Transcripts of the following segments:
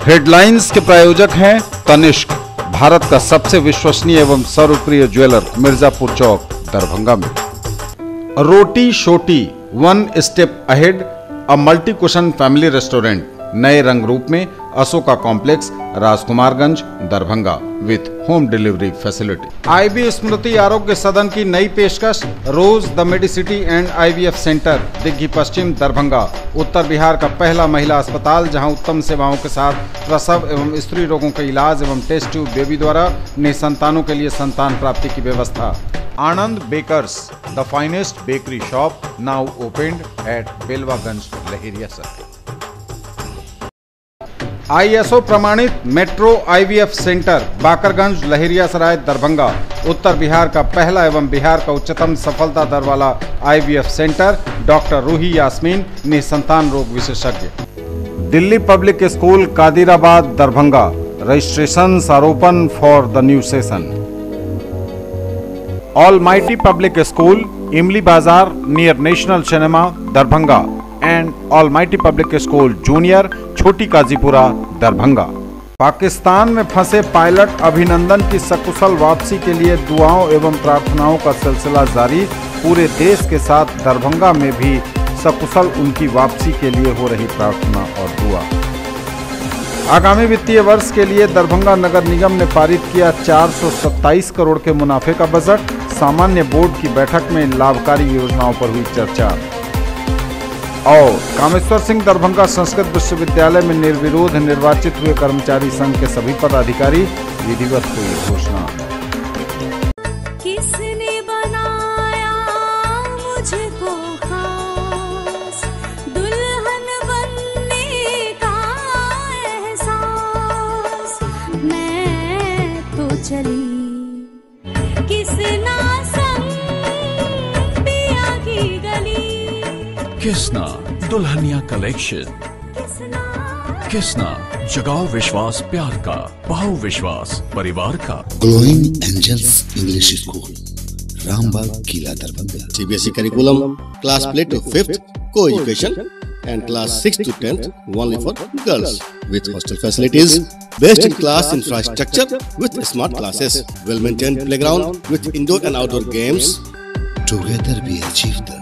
Headlines के प्रायोजक हैं तनिष्क, भारत का सबसे विश्वसनीय एवं सर्वप्रिय ज्वेलर, मिर्जापुर चौक, दरभंगा में। Roti Shoti, one step ahead, a multi cuisine family restaurant, नए रंग रूप में, Ashoka complex, Rajkumarganj, Darbhanga, with home delivery facility. IB Smriti Arogya Sadan की नई पेशकश, Rose the Medicity and IVF centre, Digghi Paschim, Darbhanga, उत्तर बिहार का पहला महिला अस्पताल जहां उत्तम सेवाओं के साथ प्रसव एवं स्त्री रोगों के इलाज एवं टेस्ट ट्यूब बेबी द्वारा निसंतानों के लिए संतान प्राप्ति की व्यवस्था। Anand bakers, the finest bakery shop, now opened at Belwaganj, Laheria circle. ISO प्रमाणित metro IVF centre, Bakarganj, Laheriasarai, Darbhanga, उत्तर बिहार का पहला एवं बिहार का उच्चतम सफलता दर वाला IVF centre, doctor Roohi Yasmin, निसंतान रोग विशेषज्ञ। Delhi public school, Kadirabad, Darbhanga, registrations are open for the new session. Almighty public school, Imli Bazaar near national cinema, Darbhanga, and Almighty public school junior, Chhoti Kazipura, Darbhanga. Pakistan में फंसे पायलट अभिनंदन की सकुशल वापसी के लिए दुआओं एवं प्रार्थनाओं का सिलसिला जारी, पूरे देश के साथ दरभंगा में भी सकुशल उनकी वापसी के लिए हो रही प्रार्थना और दुआ। आगामी वित्तीय वर्ष के लिए दरभंगा नगर निगम ने पारित किया 427 करोड़ के मुनाफे का बजट, सामान्य बोर्ड की बैठक में लाभकारी योजनाओं पर हुई चर्चा। और कामेश्वर सिंह दरभंगा संस्कृत विश्वविद्यालय में निर्विरोध निर्वाचित हुए कर्मचारी संघ के सभी पदाधिकारी, विधिवत हुई घोषणा। किसने बनाया मुझको खास, दुल्हन बनने का एहसास, मैं तो चली किसना संग पिया की गली। किसना दुल्हनिया कलेक्शन, किसना जगाओ विश्वास प्यार का, पाओ विश्वास परिवार का। Glowing angels English school, Rambagh, Kila, Darbhanga. CBSE curriculum, class play to 5th, co-education and class 6 to 10th only for girls, with hostel facilities, best in class infrastructure with smart classes, well maintained playground with indoor and outdoor games. Together we achieve the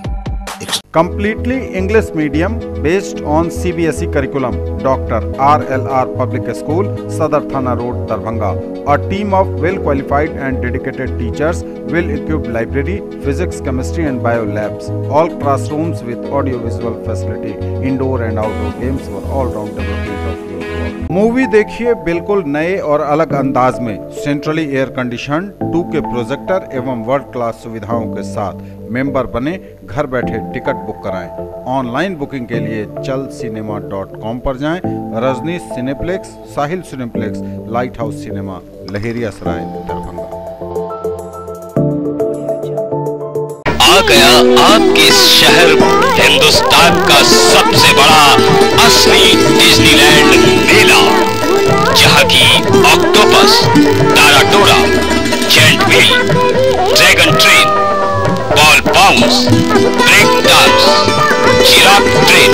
completely English medium based on CBSE curriculum, Dr. RLR Public School, Sadar Thana Road, Darbhanga. A team of well qualified and dedicated teachers, well equipped library, physics, chemistry and bio labs. All classrooms with audio visual facility, indoor and outdoor games for all round development of youth. Movie देखिए बिल्कुल नए और अलग अंदाज में, centrally air condition 2K projector एवं world class सुविधाओं के साथ। मेंबर बने, घर बैठे टिकट बुक कराएं। ऑनलाइन बुकिंग के लिए chalcinema.com पर जाएं। Rajnish cineplex, Sahil cineplex, light house cinema, Laheriasarai, Darbhanga. आ गया आपके शहर हिंदुस्तान का सबसे बड़ा असली डिज्नीलैंड मेला, जहां की ऑक्टोपस, ताराटोरा, giant wheel, dragon train, ball bounce, break dance, giraffe train,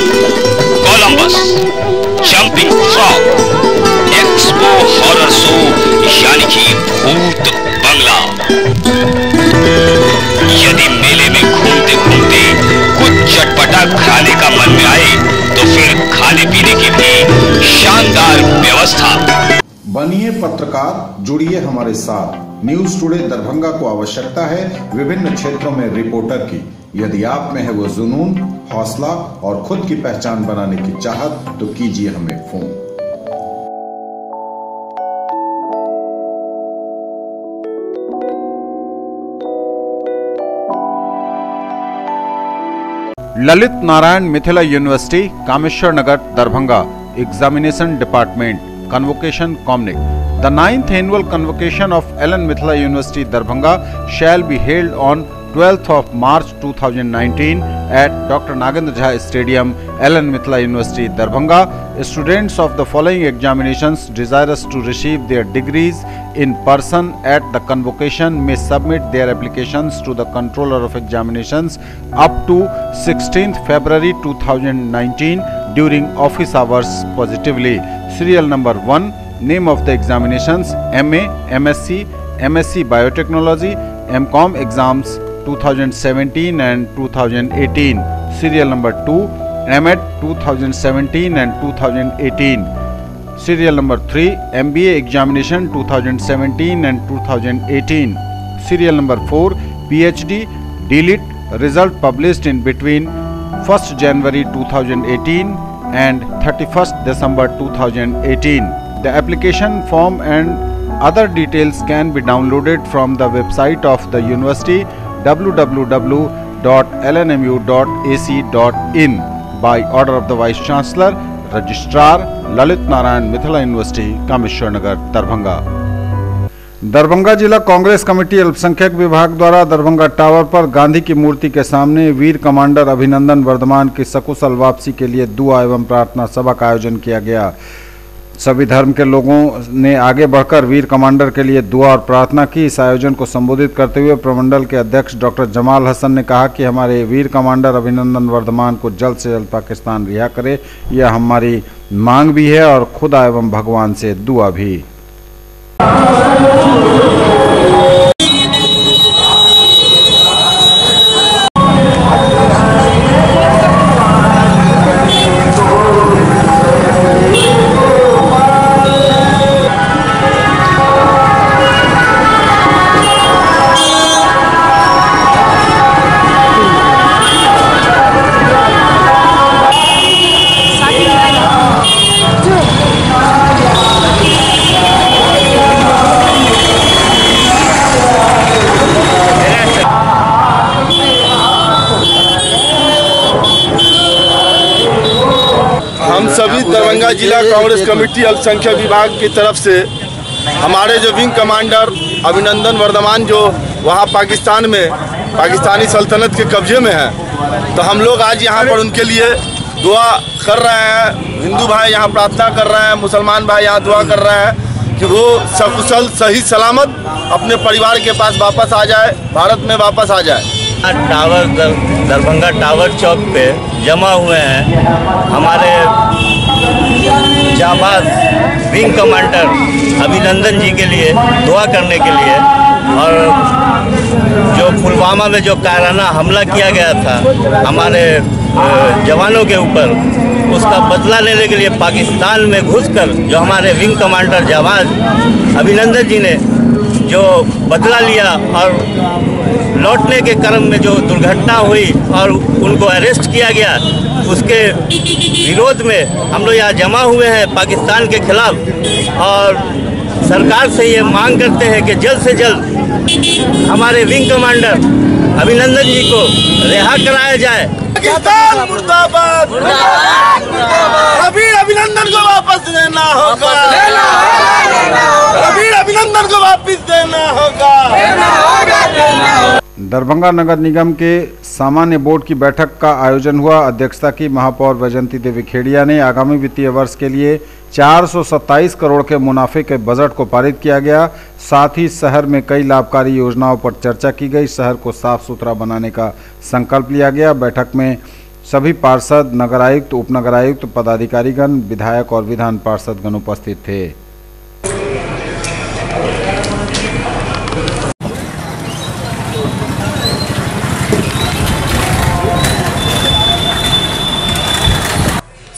Columbus, jumping frog, expo horror show यानी कि भूत बंगला। यदि मेले में घूमते घूमते कुछ चटपटा खाने का मन में आए तो फिर खाने पीने की भी शानदार व्यवस्था। बनिए पत्रकार, जुड़िए हमारे साथ। न्यूज टुडे दरभंगा को आवश्यकता है विभिन्न क्षेत्रों में रिपोर्टर की। यदि आप में है वो जुनून, हौसला और खुद की पहचान बनाने की चाहत तो कीजिए हमें phone. Lalit Narayan Mithila university, Kameshwar Nagar, Darbhanga. Examination department, convocation communique. The 9th annual convocation of Ellen Mithila University, Darbhanga shall be held on 12th of March 2019 at Dr. Nagendra Jha Stadium, Ellen Mithila University, Darbhanga. Students of the following examinations desirous to receive their degrees in person at the convocation may submit their applications to the Controller of Examinations up to 16th February 2019 during office hours positively. Serial number 1. Name of the examinations: MA, MSc, MSc Biotechnology, MCom exams 2017 and 2018. Serial number 2. MET 2017 and 2018. Serial number 3. MBA examination 2017 and 2018. Serial number 4. PhD DLIT result published in between 1st January 2018 and 31st December 2018. The application form and other details can be downloaded from the website of the university www.lnmu.ac.in by order of the Vice Chancellor, Registrar, Lalit Narayan Mithila university, Kameshwar Nagar, Darbhanga. Darbhanga जिला Congress committee अल्पसंख्यक विभाग द्वारा Darbhanga tower पर गांधी की मूर्ति के सामने वीर commander Abhinandan Varthaman की सकुशल वापसी के लिए दुआ एवं प्रार्थना सभा का आयोजन किया गया। सभी धर्म के लोगों ने आगे बढ़कर वीर कमांडर के लिए दुआ और प्रार्थना की। इस आयोजन को संबोधित करते हुए प्रमंडल के अध्यक्ष डॉक्टर जमाल हसन ने कहा कि हमारे वीर कमांडर अभिनंदन वर्धमान को जल्द से जल्द पाकिस्तान रिहा करे, यह हमारी मांग भी है और खुदा एवं भगवान से दुआ भी। हम सभी दरभंगा जिला कांग्रेस कमेटी अल्पसंख्यक विभाग की तरफ से हमारे जो विंग कमांडर अभिनंदन वर्धमान जो वहाँ पाकिस्तान में पाकिस्तानी सल्तनत के कब्जे में है, तो हम लोग आज यहाँ पर उनके लिए दुआ कर रहे हैं। हिंदू भाई यहाँ प्रार्थना कर रहे हैं, मुसलमान भाई यहाँ दुआ कर रहे हैं कि वो सकुशल सही सलामत अपने परिवार के पास वापस आ जाए, भारत में वापस आ जाए। टावर दरभंगा टावर चौक पे जमा हुए हैं हमारे जाबाज विंग कमांडर अभिनंदन जी के लिए दुआ करने के लिए, और जो पुलवामा में जो कायराना हमला किया गया था हमारे जवानों के ऊपर, उसका बदला लेने के लिए पाकिस्तान में घुसकर जो हमारे विंग कमांडर जाबाज अभिनंदन जी ने जो बदला लिया और लौटने के क्रम में जो दुर्घटना हुई और उनको अरेस्ट किया गया, उसके विरोध में हम लोग यहाँ जमा हुए हैं पाकिस्तान के खिलाफ, और सरकार से ये मांग करते हैं कि जल्द से जल्द हमारे विंग कमांडर अभिनंदन जी को रिहा कराया जाए। पाकिस्तान मुर्दाबाद, अभिनंदन को वापस देना होगा, अभिनंदन को वापस देना होगा। दरभंगा नगर निगम के सामान्य बोर्ड की बैठक का आयोजन हुआ। अध्यक्षता की महापौर वैजंती देवी खेड़िया ने। आगामी वित्तीय वर्ष के लिए 427 करोड़ के मुनाफे के बजट को पारित किया गया। साथ ही शहर में कई लाभकारी योजनाओं पर चर्चा की गई। शहर को साफ सुथरा बनाने का संकल्प लिया गया। बैठक में सभी पार्षद, नगर आयुक्त, उपनगर आयुक्त, पदाधिकारीगण, विधायक और विधान पार्षदगण उपस्थित थे।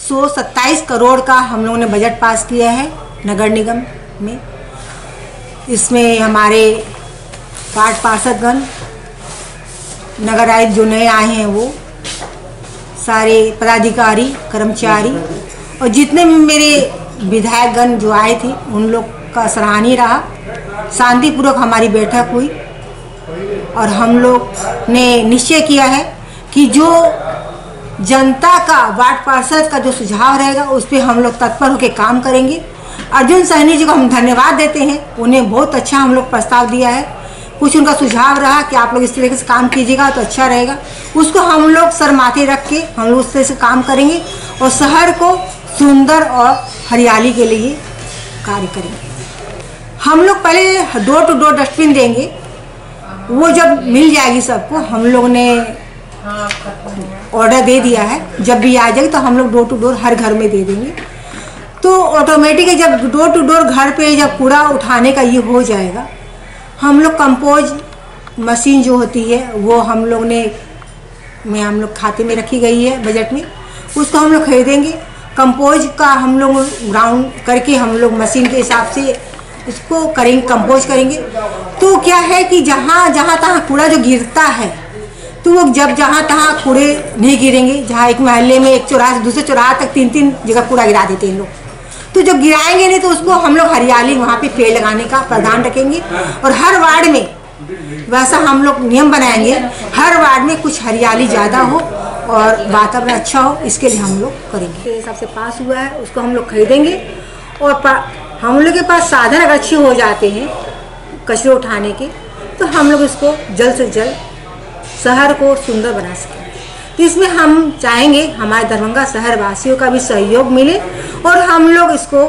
सो 27 करोड़ का हम लोगों ने बजट पास किया है नगर निगम में। इसमें हमारे वार्ड पार्षदगण, नगर आयुक्त जो नए आए हैं वो, सारे पदाधिकारी, कर्मचारी और जितने भी मेरे विधायकगण जो आए थे उन लोग का सराहनीय रहा। शांतिपूर्वक हमारी बैठक हुई और हम लोग ने निश्चय किया है कि जो जनता का, वार्ड पार्षद का जो सुझाव रहेगा उस पर हम लोग तत्पर होकर काम करेंगे। अर्जुन सहनी जी को हम धन्यवाद देते हैं, उन्हें बहुत अच्छा हम लोग प्रस्ताव दिया है। कुछ उनका सुझाव रहा कि आप लोग इस तरीके से काम कीजिएगा तो अच्छा रहेगा, उसको हम लोग सर माथे रख के हम लोग उस तरह से काम करेंगे और शहर को सुंदर और हरियाली के लिए कार्य करेंगे। हम लोग पहले डोर टू डोर डस्टबिन देंगे, वो जब मिल जाएगी सबको, हम लोग ने ऑर्डर दे दिया है, जब भी आ जाएगी तो हम लोग डोर टू डोर हर घर में दे देंगे। तो ऑटोमेटिक जब डोर टू डोर घर पे जब कूड़ा उठाने का ये हो जाएगा, हम लोग कंपोज मशीन जो होती है वो हम लोग खाते में रखी गई है बजट में, उसको हम लोग खरीदेंगे। कंपोज का हम लोग ग्राउंड करके हम लोग मशीन के हिसाब से उसको करेंगे, कंपोज करेंगे। तो क्या है कि जहाँ तहाँ कूड़ा जो गिरता है तो वो जब जहाँ तहाँ कूड़े नहीं गिरेंगे, जहाँ एक महल्ले में एक चौराहे से दूसरे चौराहे तक 3-3 जगह कूड़ा गिरा देते हैं लोग, तो जो गिराएंगे नहीं तो उसको हम लोग हरियाली वहाँ पे पेड़ लगाने का प्रावधान रखेंगे। और हर वार्ड में वैसा हम लोग नियम बनाएंगे, हर वार्ड में कुछ हरियाली ज़्यादा हो और वातावरण अच्छा हो, इसके लिए हम लोग करेंगे। के हिसाब से पास हुआ है उसको हम लोग खरीदेंगे। और हम लोग के पास साधन अगर अच्छे हो जाते हैं कचरे उठाने के, तो हम लोग इसको जल्द से जल्द शहर को सुंदर बना सकें। तो इसमें हम चाहेंगे हमारे दरभंगा शहर वासियों का भी सहयोग मिले और हम लोग इसको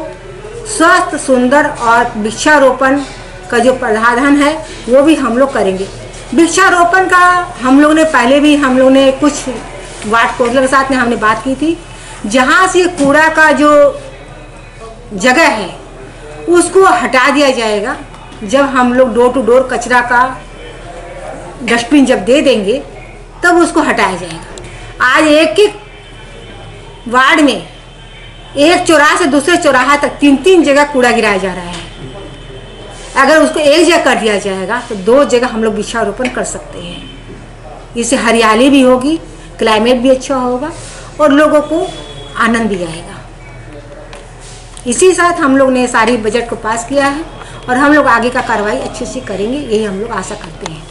स्वस्थ, सुंदर और वृक्षारोपण का जो प्रावधान है वो भी हम लोग करेंगे। वृक्षारोपण का हम लोग ने पहले भी हम लोग ने कुछ वार्ड काउंसिलर के साथ में हमने बात की थी, जहाँ से कूड़ा का जो जगह है उसको हटा दिया जाएगा। जब हम लोग डोर टू डोर कचरा का डस्टबिन जब दे देंगे तब उसको हटाया जाएगा। आज एक वार्ड में एक चौराहे से दूसरे चौराहे तक 3-3 जगह कूड़ा गिराया जा रहा है। अगर उसको एक जगह कर दिया जाएगा तो 2 जगह हम लोग वृक्षारोपण कर सकते हैं। इससे हरियाली भी होगी, क्लाइमेट भी अच्छा होगा और लोगों को आनंद भी आएगा। इसी साथ हम लोग ने सारी बजट को पास किया है और हम लोग आगे का कार्रवाई अच्छे से करेंगे, यही हम लोग आशा करते हैं।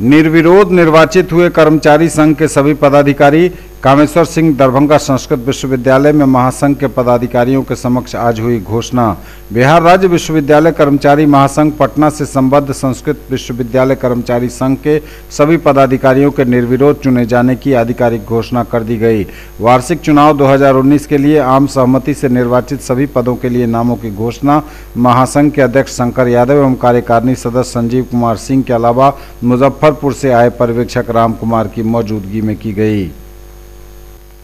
निर्विरोध निर्वाचित हुए कर्मचारी संघ के सभी पदाधिकारी कामेश्वर सिंह दरभंगा संस्कृत विश्वविद्यालय में महासंघ के पदाधिकारियों के समक्ष आज हुई घोषणा। बिहार राज्य विश्वविद्यालय कर्मचारी महासंघ पटना से संबद्ध संस्कृत विश्वविद्यालय कर्मचारी संघ के सभी पदाधिकारियों के निर्विरोध चुने जाने की आधिकारिक घोषणा कर दी गई। वार्षिक चुनाव 2019 के लिए आम सहमति से निर्वाचित सभी पदों के लिए नामों की घोषणा महासंघ के अध्यक्ष शंकर यादव एवं कार्यकारिणी सदस्य संजीव कुमार सिंह के अलावा मुजफ्फरपुर से आए पर्यवेक्षक राम कुमार की मौजूदगी में की गई।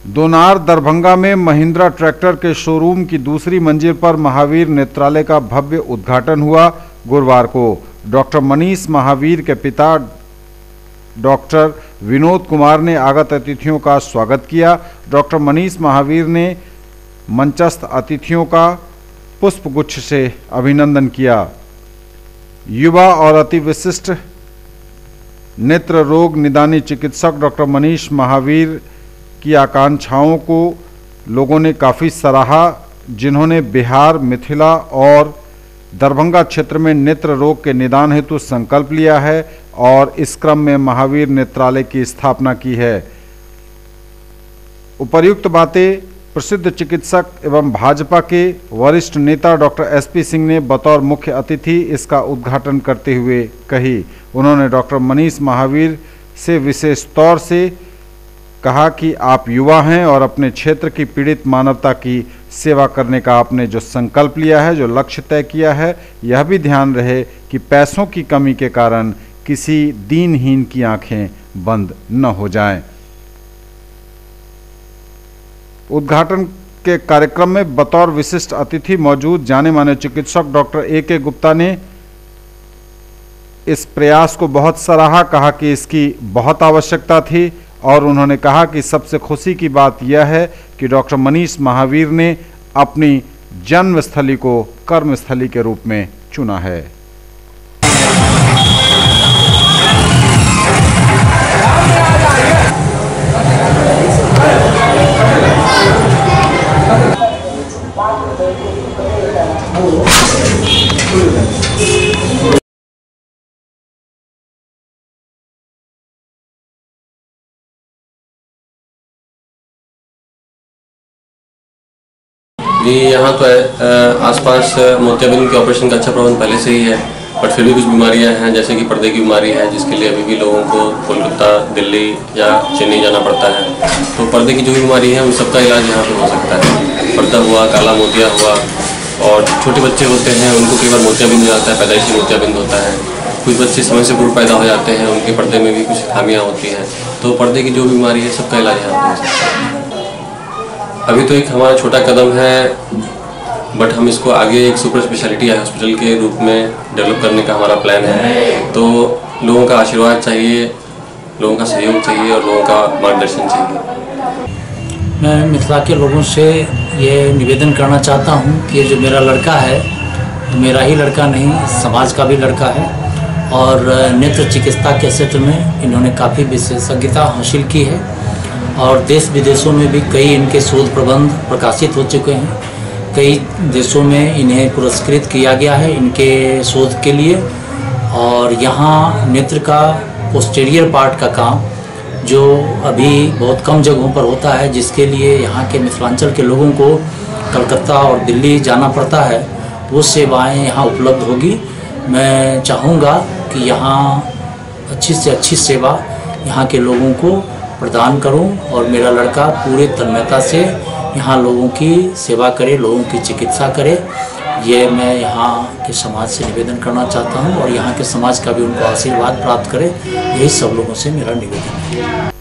दोनार दरभंगा में महिंद्रा ट्रैक्टर के शोरूम की दूसरी मंजिल पर महावीर नेत्रालय का भव्य उद्घाटन हुआ। गुरुवार को डॉक्टर मनीष महावीर के पिता डॉक्टर विनोद कुमार ने आगत अतिथियों का स्वागत किया। डॉक्टर मनीष महावीर ने मंचस्थ अतिथियों का पुष्पगुच्छ से अभिनंदन किया। युवा और अति विशिष्ट नेत्र रोग निदानी चिकित्सक डॉक्टर मनीष महावीर की आकांक्षाओं को लोगों ने काफ़ी सराहा, जिन्होंने बिहार, मिथिला और दरभंगा क्षेत्र में नेत्र रोग के निदान हेतु संकल्प लिया है और इस क्रम में महावीर नेत्रालय की स्थापना की है। उपर्युक्त बातें प्रसिद्ध चिकित्सक एवं भाजपा के वरिष्ठ नेता डॉक्टर एसपी सिंह ने बतौर मुख्य अतिथि इसका उद्घाटन करते हुए कही। उन्होंने डॉक्टर मनीष महावीर से विशेष तौर से कहा कि आप युवा हैं और अपने क्षेत्र की पीड़ित मानवता की सेवा करने का आपने जो संकल्प लिया है, जो लक्ष्य तय किया है, यह भी ध्यान रहे कि पैसों की कमी के कारण किसी दीनहीन की आंखें बंद न हो जाएं। उद्घाटन के कार्यक्रम में बतौर विशिष्ट अतिथि मौजूद जाने माने चिकित्सक डॉक्टर ए.के. गुप्ता ने इस प्रयास को बहुत सराहा, कहा कि इसकी बहुत आवश्यकता थी और उन्होंने कहा कि सबसे खुशी की बात यह है कि डॉक्टर मनीष महावीर ने अपनी जन्मस्थली को कर्मस्थली के रूप में चुना है। जी यहाँ तो आसपास मोतियाबिंद के ऑपरेशन का अच्छा प्रबंध पहले से ही है, बट फिर भी कुछ बीमारियाँ हैं जैसे कि पर्दे की बीमारी है, जिसके लिए अभी भी लोगों को कोलकाता, दिल्ली या चेन्नई जाना पड़ता है। तो पर्दे की जो भी बीमारी है उन सबका इलाज यहाँ पे हो सकता है। पर्दा हुआ, काला मोतिया हुआ, और छोटे बच्चे होते हैं उनको कई बार मोतियाबिंद हो जाता है, पैदाइशी मोतियाबिंद होता है। कुछ बच्चे समय से पूर्व पैदा हो जाते हैं, उनके पर्दे में भी कुछ खामियाँ होती हैं। तो पर्दे की जो बीमारी है सबका इलाज यहाँ पर हो सकता है। अभी तो एक हमारा छोटा कदम है बट हम इसको आगे एक सुपर स्पेशलिटी हॉस्पिटल के रूप में डेवलप करने का हमारा प्लान है। तो लोगों का आशीर्वाद चाहिए, लोगों का सहयोग चाहिए और लोगों का मार्गदर्शन चाहिए। मैं मिथिला के लोगों से ये निवेदन करना चाहता हूँ कि जो मेरा लड़का है, मेरा ही लड़का नहीं, समाज का भी लड़का है और नेत्र चिकित्सा के क्षेत्र में इन्होंने काफ़ी विशेषज्ञता हासिल की है और देश विदेशों में भी कई इनके शोध प्रबंध प्रकाशित हो चुके हैं। कई देशों में इन्हें पुरस्कृत किया गया है इनके शोध के लिए। और यहाँ नेत्र का पोस्टीरियर पार्ट का काम जो अभी बहुत कम जगहों पर होता है, जिसके लिए यहाँ के मिथिलांचल के लोगों को कलकत्ता और दिल्ली जाना पड़ता है, वो सेवाएं यहाँ उपलब्ध होगी। मैं चाहूँगा कि यहाँ अच्छी से अच्छी सेवा यहाँ के लोगों को प्रदान करूं और मेरा लड़का पूरे तन्मयता से यहाँ लोगों की सेवा करे, लोगों की चिकित्सा करे। ये मैं यहाँ के समाज से निवेदन करना चाहता हूँ और यहाँ के समाज का भी उनको आशीर्वाद प्राप्त करे, यही सब लोगों से मेरा निवेदन है।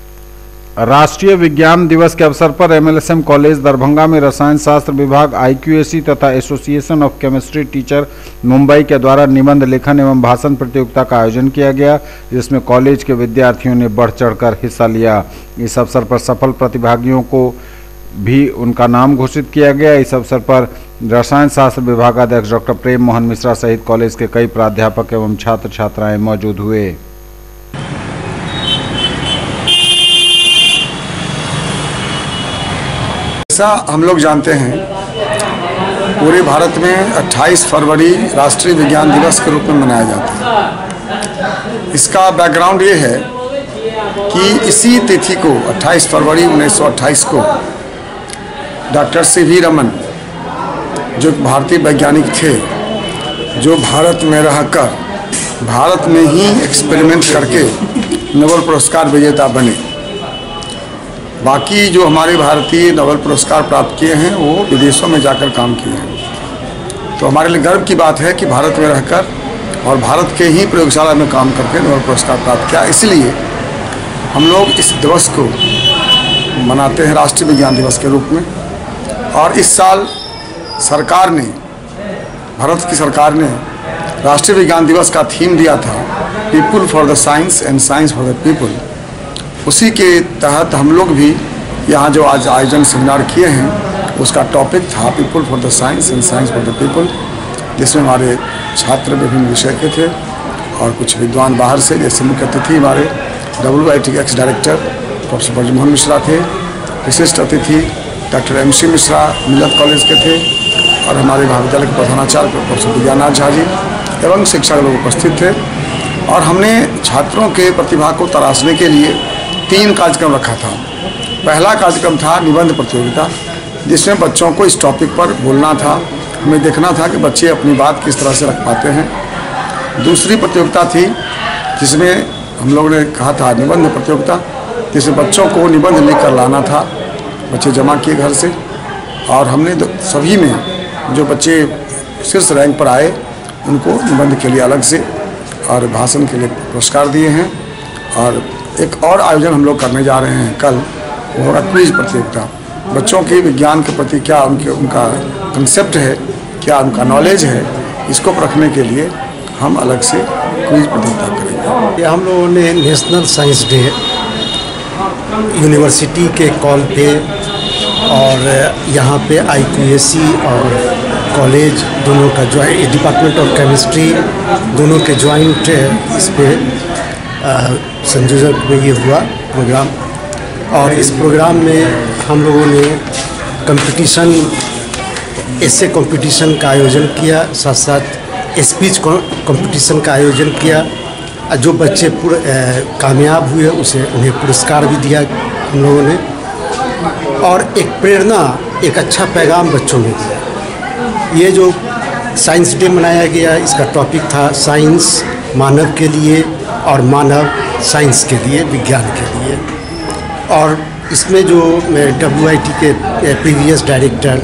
राष्ट्रीय विज्ञान दिवस के अवसर पर MLSM कॉलेज दरभंगा में रसायन शास्त्र विभाग IQAC तथा association of chemistry teacher Mumbai के द्वारा निबंध लेखन एवं भाषण प्रतियोगिता का आयोजन किया गया, जिसमें कॉलेज के विद्यार्थियों ने बढ़ चढ़कर हिस्सा लिया। इस अवसर पर सफल प्रतिभागियों को भी उनका नाम घोषित किया गया। इस अवसर पर रसायन शास्त्र विभागाध्यक्ष डॉक्टर प्रेम मोहन मिश्रा सहित कॉलेज के कई प्राध्यापक एवं छात्र छात्राएं मौजूद हुए। ऐसा हम लोग जानते हैं पूरे भारत में 28 फरवरी राष्ट्रीय विज्ञान दिवस के रूप में मनाया जाता है। इसका बैकग्राउंड ये है कि इसी तिथि को 28 फरवरी 1928 को डॉक्टर CV रमन, जो भारतीय वैज्ञानिक थे, जो भारत में रहकर भारत में ही एक्सपेरिमेंट करके नोबेल पुरस्कार विजेता बने। बाकी जो हमारे भारतीय नोबेल पुरस्कार प्राप्त किए हैं वो विदेशों में जाकर काम किए हैं। तो हमारे लिए गर्व की बात है कि भारत में रहकर और भारत के ही प्रयोगशाला में काम करके नोबेल पुरस्कार प्राप्त किया। इसलिए हम लोग इस दिवस को मनाते हैं राष्ट्रीय विज्ञान दिवस के रूप में। और इस साल सरकार ने, भारत की सरकार ने राष्ट्रीय विज्ञान दिवस का थीम दिया था people for the science and science for the people. उसी के तहत हम लोग भी यहाँ जो आज आयोजन सेमिनार किए हैं उसका टॉपिक था people for the science and science for the people, जिसमें हमारे छात्र विभिन्न विषय के थे और कुछ विद्वान बाहर से, जैसे मुख्य अतिथि हमारे WIT के ex director professor Brajmohan Mishra थे, विशिष्ट अतिथि डॉक्टर MC मिश्रा मिलत कॉलेज के थे और हमारे महाविद्यालय के प्रधानाचार्य प्रोफेसर विद्यानाथ झा जी एवं शिक्षक लोग उपस्थित थे। और हमने छात्रों के प्रतिभा को तराशने के लिए 3 कार्यक्रम रखा था। पहला कार्यक्रम था निबंध प्रतियोगिता, जिसमें बच्चों को इस टॉपिक पर बोलना था, हमें देखना था कि बच्चे अपनी बात किस तरह से रख पाते हैं। दूसरी प्रतियोगिता थी जिसमें हम लोगों ने कहा था निबंध प्रतियोगिता, जिसमें बच्चों को निबंध लिखकर लाना था, बच्चे जमा किए घर से। और हमने सभी में जो बच्चे शीर्ष रैंक पर आए उनको निबंध के लिए अलग से और भाषण के लिए पुरस्कार दिए हैं। और एक और आयोजन हम लोग करने जा रहे हैं कल, वो होगा क्विज प्रतियोगिता। बच्चों के विज्ञान के प्रति क्या उनका कंसेप्ट है, क्या उनका नॉलेज है, इसको रखने के लिए हम अलग से क्विज प्रतियोगिता करेंगे। हम लोगों ने नेशनल साइंस डे यूनिवर्सिटी के कॉल पे और यहाँ पे IQAC और कॉलेज दोनों का ज्वाइंट, डिपार्टमेंट ऑफ केमिस्ट्री दोनों के ज्वाइंट इस पे संयोजक में ये हुआ प्रोग्राम। और इस प्रोग्राम में हम लोगों ने कंपटीशन, ऐसे कंपटीशन का आयोजन किया, साथ साथ स्पीच कंपटीशन का आयोजन किया। जो बच्चे कामयाब हुए उन्हें पुरस्कार भी दिया हम लोगों ने। और एक प्रेरणा, एक अच्छा पैगाम बच्चों में दिया। ये जो साइंस डे मनाया गया, इसका टॉपिक था साइंस मानव के लिए और मानव साइंस के लिए, विज्ञान के लिए। और इसमें जो WIT के प्रीवियस डायरेक्टर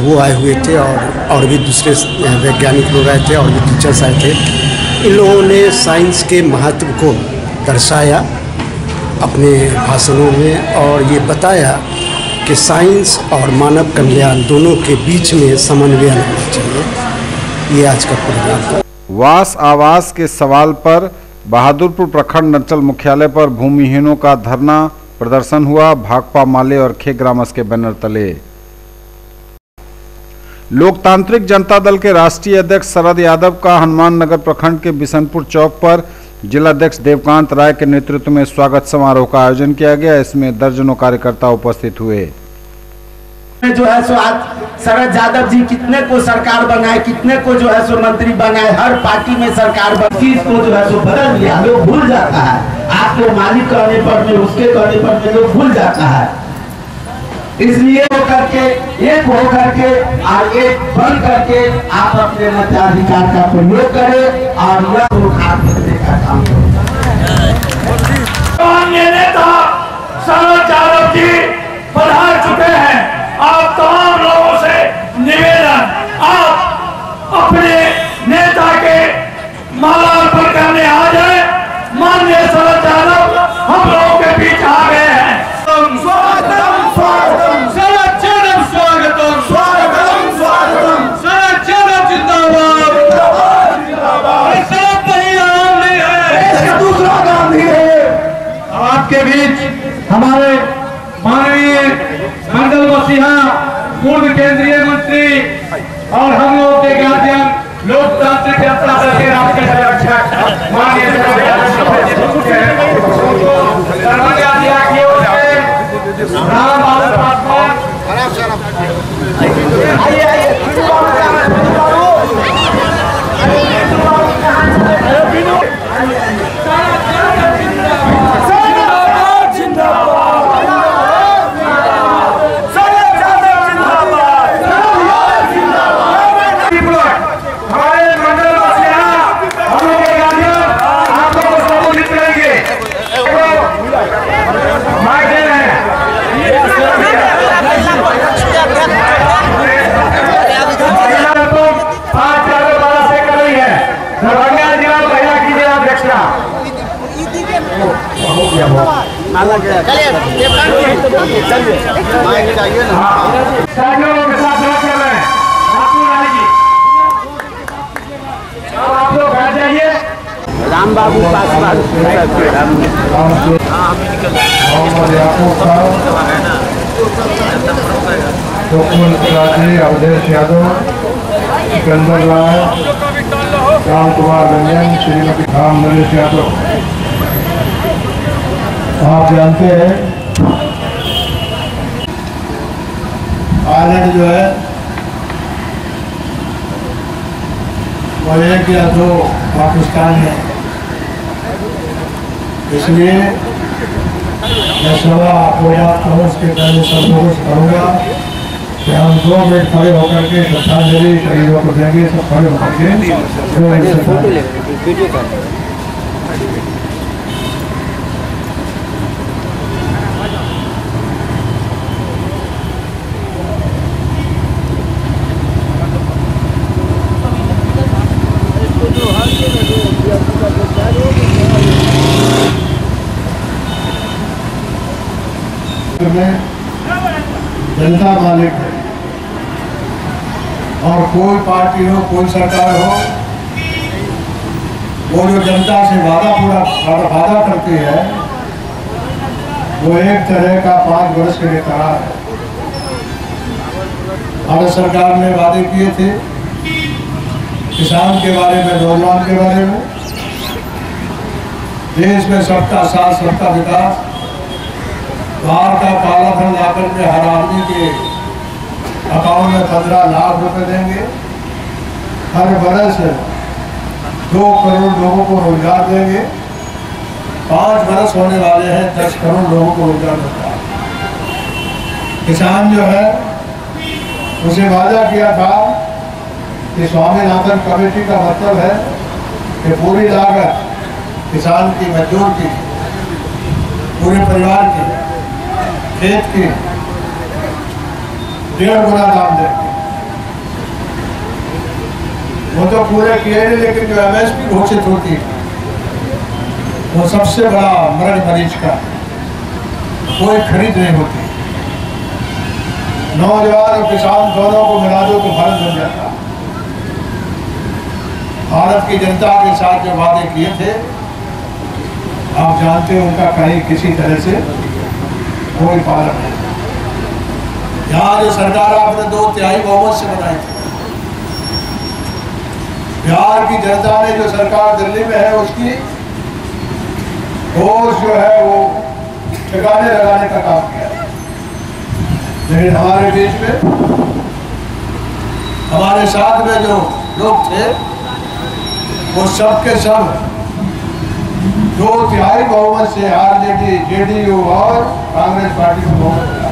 वो आए हुए थे और भी दूसरे वैज्ञानिक लोग आए थे और भी टीचर्स आए थे। इन लोगों ने साइंस के महत्व को दर्शाया अपने भाषणों में और ये बताया कि साइंस और मानव कल्याण दोनों के बीच में समन्वय होना चाहिए। ये आज का प्रोग्राम था। वास आवास के सवाल पर बहादुरपुर प्रखंड अंचल मुख्यालय पर भूमिहीनों का धरना प्रदर्शन हुआ। भाकपा माले और खे ग्रामस के बैनर तले। लोकतांत्रिक जनता दल के राष्ट्रीय अध्यक्ष शरद यादव का हनुमान नगर प्रखंड के बिशनपुर चौक पर जिलाध्यक्ष देवकांत राय के नेतृत्व में स्वागत समारोह का आयोजन किया गया। इसमें दर्जनों कार्यकर्ता उपस्थित हुए। जो है सो आज शरद यादव जी कितने को सरकार बनाए, कितने को जो है सो मंत्री बनाए, हर पार्टी में सरकार चीज को जो है सो बदल दिया। लोग भूल जाता है, आपके मालिक कहने पर में, उसके कहने पर में लोग भूल जाता है। इसलिए होकर के एक होकर के और एक बन करके आप अपने मताधिकार का प्रयोग करें और यह हाथ देने का काम करें। नेता शरद यादव जी पधार चुके हैं। आप तमाम लोगों से निवेदन, आप अपने नेता के माला अर्पण करने आ जाए। माननीय शरद यादव हम लोगों के बीच आ गए हैं। स्वागतम स्वागतम शरद यादव, स्वागतम स्वागतम स्वागतम शरद यादव जिंदाबाद जिंदाबाद। शरद नहीं राम नहीं है, दूसरा गांधी है। आपके बीच हमारे माननीय मंडल मसीहा पूर्व केंद्रीय मंत्री और हम लोग के गार्जियन लोकतांत्रिक जनता दल के राष्ट्रीय अध्यक्ष माननीय दरभंगा जिला की ओर से रामबाबू पासवान। राम बाबू पासवान अवधेश यादव, सिकंदर राय, राम कुमार रंजन, श्रीमती राम नरेश यादव। आप जानते हैं आयरलैंड जो है वो एक या दो पाकिस्तान है। इसलिए मैं सभा आपको के पहले संतोष करूँगा कि हम 2 मिनट खड़े होकर के श्रद्धांजलि शहीदों को देंगे। सब खड़े होकर के जनता मालिक है और कोई पार्टी हो, कोई सरकार हो, वो जो जनता से वादा करती है वो एक तरह का 5 वर्ष के लिए करार है। भारत सरकार ने वादे किए थे किसान के बारे में, नौजवान के बारे में, देश में सबका साथ सबका विकास, बाहर का काला धन लाकर के हर आदमी के अकाउंट में 15 लाख रुपए देंगे। हर बरस 2 करोड़ लोगों को रोजगार देंगे। 5 बरस होने वाले हैं, 10 करोड़ लोगों को रोजगार देता है। किसान जो है उसे वादा किया था कि स्वामीनाथन कमेटी का मतलब है कि पूरी लागत किसान की, मजदूर की, पूरे परिवार की, खेत की 1.5 गुना दाम देंगे। वो तो पूरे किए नहीं, लेकिन जो MSP घोषित होती है वो सबसे बड़ा मरण मरीज का, कोई खरीद नहीं होती। नौजवान और किसान दोनों को मिला दो तो भारत बन जाता। भारत की जनता के साथ जो वादे किए थे आप जानते हो उनका कहीं किसी तरह से कोई पालन नहीं। यहाँ जो सरकार आपने 2/3 बहुमत से बनाई थी, बिहार की जनता ने जो सरकार दिल्ली में है उसकी घोष जो है वो ठिकाने लगाने का काम किया। लेकिन हमारे बीच में हमारे साथ में जो लोग थे वो सब के सब 2/3 बहुमत से आरजेडी, जेडीयू और कांग्रेस पार्टी को बहुमत मिला।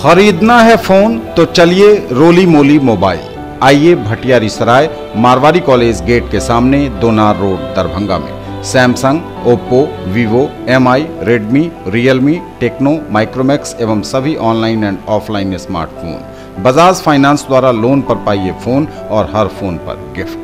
खरीदना है फोन तो चलिए रोली मोली मोबाइल। आइए भटियारी सराय मारवाड़ी कॉलेज गेट के सामने दोनार रोड दरभंगा में Samsung, Oppo, Vivo, MI, Redmi, Realme, Tecno, Micromax एवं सभी online and offline smartphone Bajaj finance द्वारा लोन पर पाइए फोन और हर फोन पर गिफ्ट।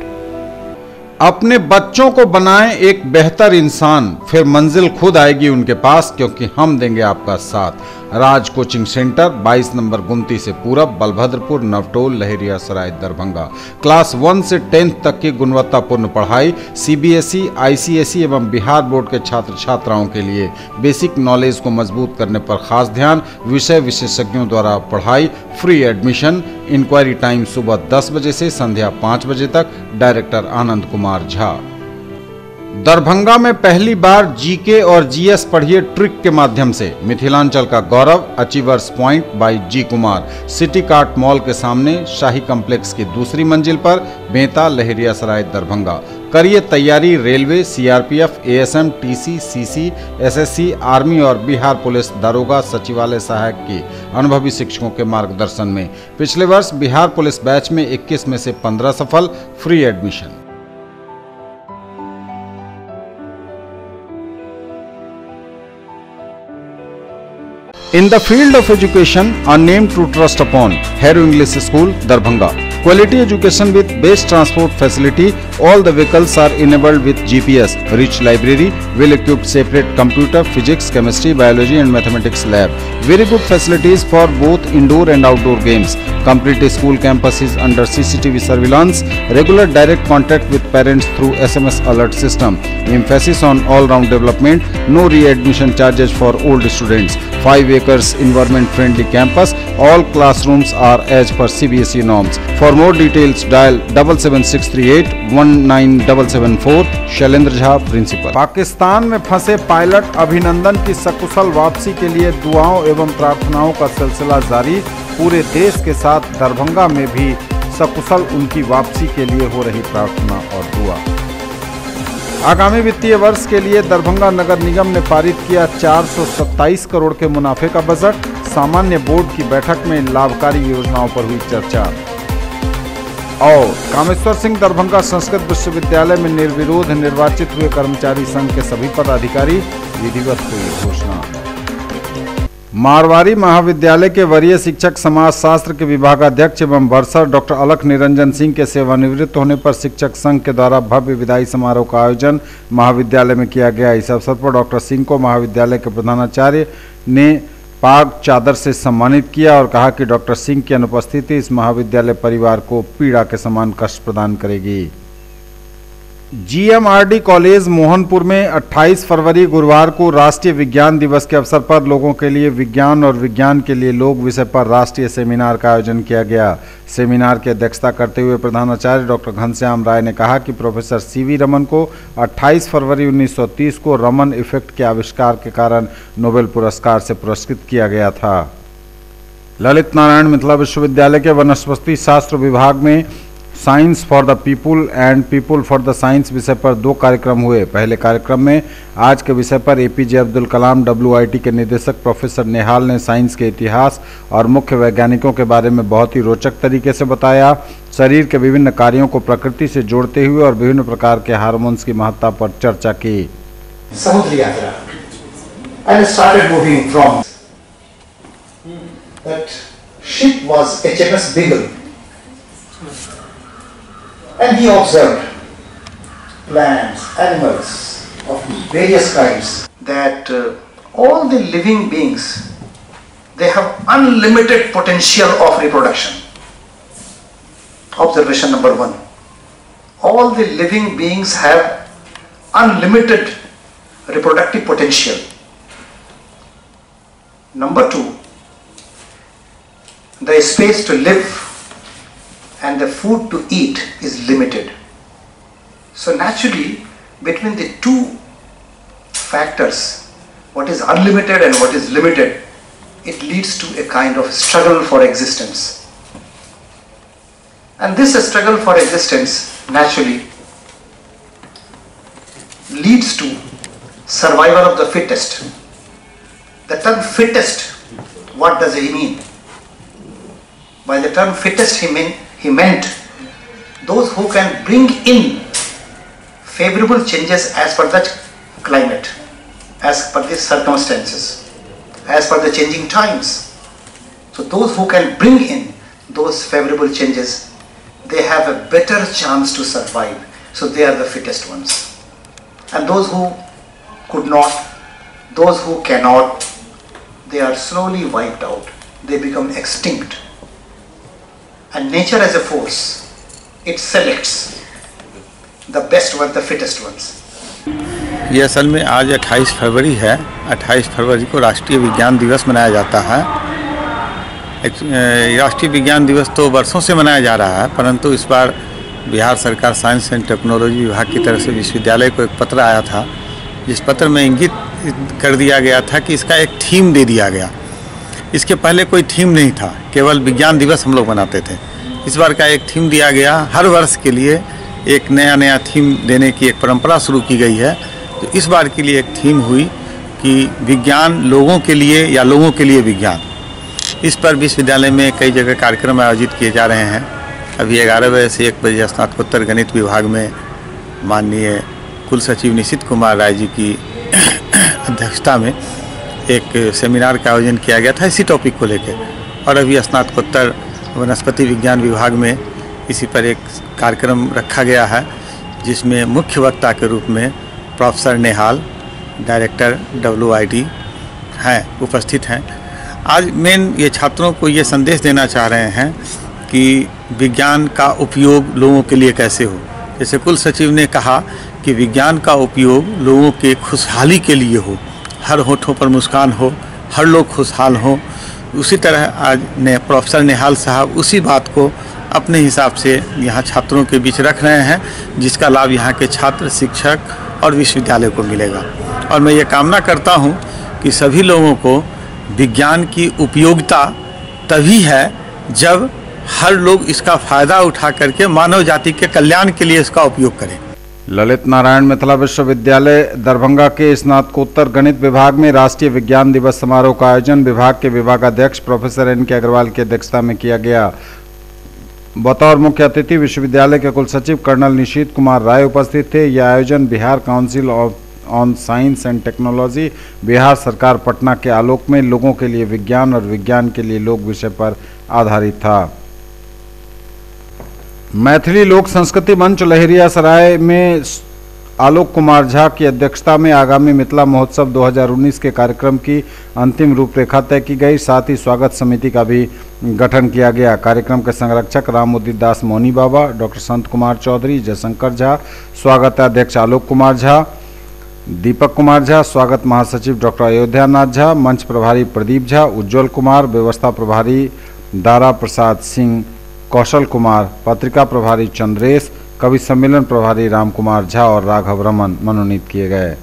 अपने बच्चों को बनाएं एक बेहतर इंसान, फिर मंजिल खुद आएगी उनके पास, क्योंकि हम देंगे आपका साथ। राज कोचिंग सेंटर 22 नंबर गुमती से पूरब, बलभद्रपुर, नवटोल, लहेरिया सराय, दरभंगा। क्लास 1 से 10th तक की गुणवत्तापूर्ण पढ़ाई, सीबीएसई, आईसीएसई एवं बिहार बोर्ड के छात्र छात्राओं के लिए बेसिक नॉलेज को मजबूत करने पर खास ध्यान, विषय विशेषज्ञों द्वारा पढ़ाई, फ्री एडमिशन। इंक्वायरी टाइम सुबह 10 बजे से संध्या 5 बजे तक। डायरेक्टर आनंद कुमार झा। दरभंगा में पहली बार जीके और जीएस पढ़िए ट्रिक के माध्यम से मिथिलांचल का गौरव। Achievers point by G Kumar, city cart mall के सामने, शाही कॉम्प्लेक्स की दूसरी मंजिल पर, बेंता, लहेरिया सराय, दरभंगा। करिए तैयारी railway, CRPF, ASM, TC, CC, SSC, army और बिहार पुलिस दारोगा सचिवालय सहायक के अनुभवी शिक्षकों के मार्गदर्शन में। पिछले वर्ष बिहार पुलिस बैच में 21 में से 15 सफल। Free admission. In the field of education, a name to trust upon, Hero English School, Darbhanga. Quality education with best transport facility. All the vehicles are enabled with GPS. Rich library, well-equipped separate computer, physics, chemistry, biology and mathematics lab. Very good facilities for both indoor and outdoor games. Complete school campus is under CCTV surveillance. Regular direct contact with parents through SMS alert system. Emphasis on all-round development. No re-admission charges for old students. 5 acres environment-friendly campus. All classrooms are as per CBSE norms. For more details, dial 77638 19774. Shailendra Jha, principal. Pakistan में फंसे pilot अभिनंदन की सकुशल वापसी के लिए दुआओं एवं प्रार्थनाओं का सिलसिला जारी। पूरे देश के साथ दरभंगा में भी सकुशल उनकी वापसी के लिए हो रही प्रार्थना और दुआ। आगामी वित्तीय वर्ष के लिए दरभंगा नगर निगम ने पारित किया 427 करोड़ के मुनाफे का बजट। सामान्य बोर्ड की बैठक में लाभकारी योजनाओं पर हुई चर्चा। और कामेश्वर सिंह दरभंगा संस्कृत विश्वविद्यालय में निर्विरोध निर्वाचित हुए कर्मचारी संघ के सभी पदाधिकारी, विधिवत हुई घोषणा। मारवाड़ी महाविद्यालय के वरीय शिक्षक समाज शास्त्र के विभागाध्यक्ष एवं बरसर डॉक्टर अलख निरंजन सिंह के सेवानिवृत्त होने पर शिक्षक संघ के द्वारा भव्य विदाई समारोह का आयोजन महाविद्यालय में किया गया। इस अवसर पर डॉक्टर सिंह को महाविद्यालय के प्रधानाचार्य ने पाग चादर से सम्मानित किया और कहा कि डॉक्टर सिंह की अनुपस्थिति इस महाविद्यालय परिवार को पीड़ा के समान कष्ट प्रदान करेगी। जीएमआरडी कॉलेज मोहनपुर में 28 फरवरी गुरुवार को राष्ट्रीय विज्ञान दिवस के अवसर पर लोगों के लिए विज्ञान और विज्ञान के लिए लोग विषय पर राष्ट्रीय सेमिनार का आयोजन किया गया। सेमिनार की अध्यक्षता करते हुए प्रधानाचार्य डॉक्टर घनश्याम राय ने कहा कि प्रोफेसर सीवी रमन को 28 फरवरी 1930 को रमन इफेक्ट के आविष्कार के कारण नोबेल पुरस्कार से पुरस्कृत किया गया था। ललित नारायण मिथिला विश्वविद्यालय के वनस्पति शास्त्र विभाग में science for the people and people for the science विषय पर 2 कार्यक्रम हुए। पहले कार्यक्रम में आज के विषय पर एपीजे अब्दुल कलाम WIT के निदेशक प्रोफेसर नेहाल ने साइंस के इतिहास और मुख्य वैज्ञानिकों के बारे में बहुत ही रोचक तरीके से बताया। शरीर के विभिन्न कार्यों को प्रकृति से जोड़ते हुए और विभिन्न प्रकार के हार्मोन्स की महत्ता पर चर्चा की। समुद्री यात्रा and started moving from that ship was HMS Beagle. And he observed plants, animals of various kinds, that all the living beings, they have unlimited potential of reproduction. Observation number 1. All the living beings have unlimited reproductive potential. Number 2, the space to live and the food to eat is limited. So naturally, between the two factors, what is unlimited and what is limited, it leads to a kind of struggle for existence. And this struggle for existence naturally leads to survival of the fittest. The term fittest, what does he mean? By the term fittest he meant those who can bring in favorable changes as per the climate, as per the circumstances, as per the changing times. So those who can bring in those favorable changes, they have a better chance to survive. So they are the fittest ones. And those who could not, those who cannot, they are slowly wiped out. They become extinct. And nature as a force, it selects the best ones, the fittest ones. ये असल में आज 28 फरवरी है। 28 फरवरी को राष्ट्रीय विज्ञान दिवस मनाया जाता है। राष्ट्रीय विज्ञान दिवस तो वर्षों से मनाया जा रहा है, परंतु इस बार बिहार सरकार साइंस एंड टेक्नोलॉजी विभाग की तरफ से विश्वविद्यालय को एक पत्र आया था, जिस पत्र में इंगित कर दिया गया था कि इसका एक थीम दे दिया गया। इसके पहले कोई थीम नहीं था, केवल विज्ञान दिवस हम लोग मनाते थे। इस बार का एक थीम दिया गया, हर वर्ष के लिए एक नया थीम देने की एक परंपरा शुरू की गई है। तो इस बार के लिए एक थीम हुई कि विज्ञान लोगों के लिए या लोगों के लिए विज्ञान। इस पर विश्वविद्यालय में कई जगह कार्यक्रम आयोजित किए जा रहे हैं। अभी 11 बजे से 1 बजे स्नातकोत्तर गणित विभाग में माननीय कुल सचिव निशित कुमार राय जी की अध्यक्षता में एक सेमिनार का आयोजन किया गया था इसी टॉपिक को लेकर। और अभी स्नातकोत्तर वनस्पति विज्ञान विभाग में इसी पर एक कार्यक्रम रखा गया है, जिसमें मुख्य वक्ता के रूप में प्रोफेसर नेहाल, डायरेक्टर WID हैं, उपस्थित हैं। आज मेन ये छात्रों को ये संदेश देना चाह रहे हैं कि विज्ञान का उपयोग लोगों के लिए कैसे हो। जैसे कुल सचिव ने कहा कि विज्ञान का उपयोग लोगों के खुशहाली के लिए हो, हर होठों पर मुस्कान हो, हर लोग खुशहाल हो। उसी तरह आज प्रोफेसर नेहाल साहब उसी बात को अपने हिसाब से यहाँ छात्रों के बीच रख रहे हैं, जिसका लाभ यहाँ के छात्र, शिक्षक और विश्वविद्यालय को मिलेगा। और मैं ये कामना करता हूँ कि सभी लोगों को विज्ञान की उपयोगिता तभी है जब हर लोग इसका फ़ायदा उठा करके मानव जाति के कल्याण के लिए इसका उपयोग करें। ललित नारायण मिथिला विश्वविद्यालय दरभंगा के स्नातकोत्तर गणित विभाग में राष्ट्रीय विज्ञान दिवस समारोह का आयोजन विभाग के विभागाध्यक्ष प्रोफेसर NK अग्रवाल की अध्यक्षता में किया गया। बतौर मुख्य अतिथि विश्वविद्यालय के कुल सचिव कर्नल निशित कुमार राय उपस्थित थे। यह आयोजन Bihar council on science and technology, Bihar सरकार पटना के आलोक में लोगों के लिए विज्ञान और विज्ञान के लिए लोग विषय पर आधारित था। मैथिली लोक संस्कृति मंच लहरियासराय में आलोक कुमार झा की अध्यक्षता में आगामी मिथिला महोत्सव 2019 के कार्यक्रम की अंतिम रूपरेखा तय की गई। साथ ही स्वागत समिति का भी गठन किया गया। कार्यक्रम के संरक्षक राम उदित दास मौनी बाबा, डॉक्टर संत कुमार चौधरी, जयशंकर झा, स्वागताध्यक्ष आलोक कुमार झा, दीपक कुमार झा, स्वागत महासचिव डॉक्टर अयोध्यानाथ झा, मंच प्रभारी प्रदीप झा, उज्ज्वल कुमार, व्यवस्था प्रभारी दारा प्रसाद सिंह, कौशल कुमार, पत्रिका प्रभारी चंद्रेश, कवि सम्मेलन प्रभारी राम कुमार झा और राघव रमन मनोनीत किए गए।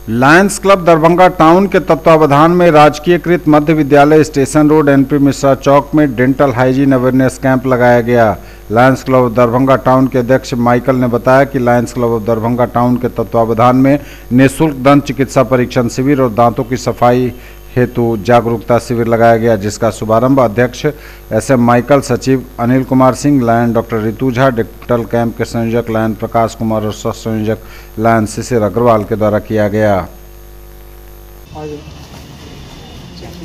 लायंस क्लब दरभंगा टाउन के तत्वावधान में राजकीयकृत मध्य विद्यालय स्टेशन रोड NP मिश्रा चौक में डेंटल हाइजीन अवेयरनेस कैंप लगाया गया। Lions club of Darbhanga town के अध्यक्ष माइकल ने बताया कि Lions club of Darbhanga town के तत्वावधान में निःशुल्क दंत चिकित्सा परीक्षण शिविर और दांतों की सफाई हेतु जागरूकता शिविर लगाया गया, जिसका शुभारंभ अध्यक्ष SM माइकल, सचिव Anil Kumar Singh, lion doctor Ritu Jha, dental camp के संयोजक लायन प्रकाश कुमार और सह संयोजक लायन शिशिर अग्रवाल के द्वारा किया गया।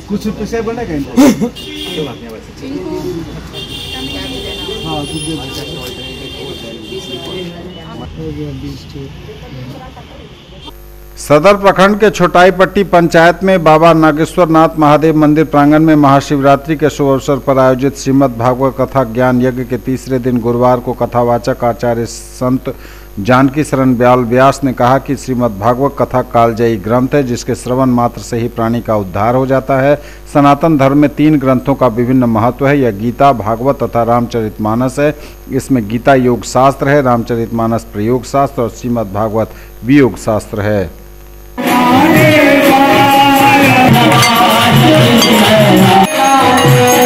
कुछ पैसे बनेगा सदर प्रखंड के छोटाईपट्टी पंचायत में बाबा नागेश्वर नाथ महादेव मंदिर प्रांगण में महाशिवरात्रि के शुभ अवसर पर आयोजित श्रीमद् भागवत कथा ज्ञान यज्ञ के तीसरे दिन गुरुवार को कथावाचक आचार्य संत जानकी शरण ब्याल व्यास ने कहा कि श्रीमद् भागवत कथा कालजयी ग्रंथ है, जिसके श्रवण मात्र से ही प्राणी का उद्धार हो जाता है। सनातन धर्म में 3 ग्रंथों का विभिन्न महत्व है। यह गीता, भागवत तथा रामचरितमानस है। इसमें गीता योग शास्त्र है, रामचरितमानस प्रयोग शास्त्र और श्रीमद् भागवत वियोग शास्त्र है। Yeah.